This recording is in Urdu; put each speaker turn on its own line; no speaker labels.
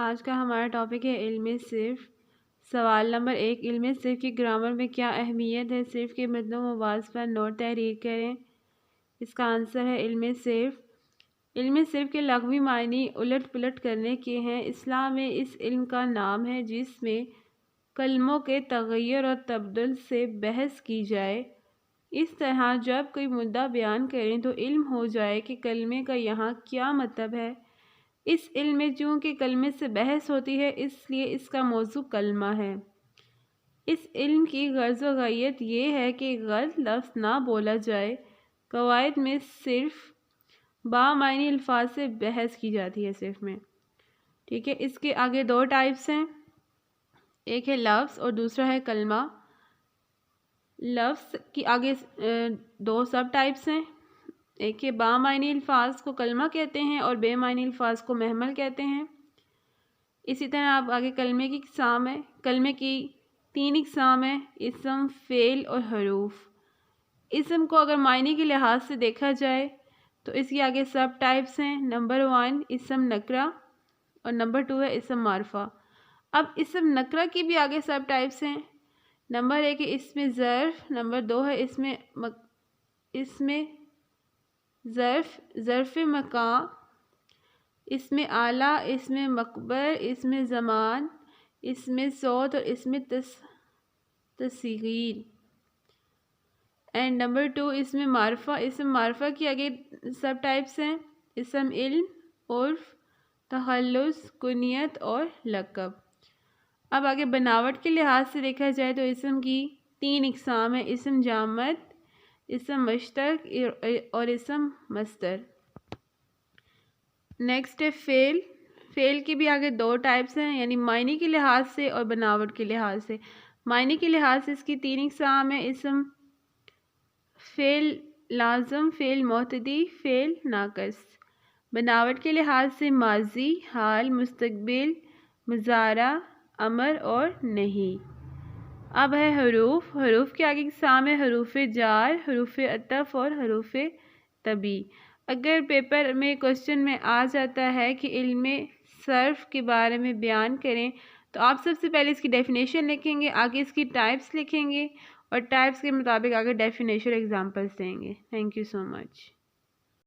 آج کا ہمارا ٹاپک ہے علم صرف۔ سوال نمبر 1، علم صرف کی گرامر میں کیا اہمیت ہے؟ صرف کے مطلب مواز پر نوٹ تحریر کریں۔ اس کا آنسر ہے علم صرف۔ علم صرف کے لغوی معنی الٹ پلٹ کرنے کے ہیں۔ اسلام میں اس علم کا نام ہے جس میں کلموں کے تغیر اور تبدل سے بحث کی جائے۔ اس طرح جب کوئی مدعا بیان کریں تو علم ہو جائے کہ کلمے کا یہاں کیا مطلب ہے۔ اس علم میں چونکہ کلمے سے بحث ہوتی ہے اس لیے اس کا موضوع کلمہ ہے۔ اس علم کی غرض و غایت یہ ہے کہ غلط لفظ نہ بولا جائے۔ قواعد میں صرف بامعنی الفاظ سے بحث کی جاتی ہے صرف میں، ٹھیک ہے۔ اس کے آگے 2 ٹائپس ہیں، ایک ہے لفظ اور دوسرا ہے کلمہ۔ لفظ کی آگے 2 سب ٹائپس ہیں، ایک ہے بامعنی الفاظ کو کلمہ کہتے ہیں اور بے معنی الفاظ کو محمل کہتے ہیں۔ اسی طرح آپ آگے کلمے کی اقسام ہے۔ کلمے کی 3 اقسام ہیں، اسم، فعل اور حروف۔ اسم کو اگر معنی کے لحاظ سے دیکھا جائے تو اس کے آگے سب ٹائپس ہیں۔ نمبر 1 اسم نکرہ اور نمبر 2 ہے اسم معرفہ۔ اب اسم نکرہ کی بھی آگے سب ٹائپس ہیں۔ نمبر 1 ہے اسم ظرف، نمبر 2 ہے اسم ظرف، ظرف مکان، اسم آلہ، اسم مقبر، اسم زمان، اسم صوت اور اسم تصغیر۔ اینڈ نمبر 2 اسم معرفہ۔ اسم معرفہ کی آگے سب ٹائپس ہیں، اسم علم، عرف، تخلص، کنیت اور لقب۔ اب آگے بناوٹ کے لحاظ سے دیکھا جائے تو اسم کی 3 اقسام ہیں، اسم جامد، اسم مشتق اور اسم مصدر۔ نیکسٹ ہے فعل۔ فعل کی بھی آگے 2 ٹائپس ہیں، یعنی معنی کے لحاظ سے اور بناوٹ کے لحاظ سے۔ معنی کے لحاظ سے اس کی 3 اقسام ہیں، اسم فعل لازم، فعل معتدی، فعل ناقص۔ بناوٹ کے لحاظ سے ماضی، حال، مستقبل، مضارع، امر اور نہیں۔ اب ہے حروف۔ حروف کے آگے اقسام ہے حروف جار، حروف عطف اور حروف طبی۔ اگر پیپر میں کوسچن میں آ جاتا ہے کہ علم صرف کے بارے میں بیان کریں تو آپ سب سے پہلے اس کی ڈیفینیشن لکھیں گے، آگے اس کی ٹائپس لکھیں گے اور ٹائپس کے مطابق آگے ڈیفینیشن ایگزامپلس دیں گے۔ Thank you so much.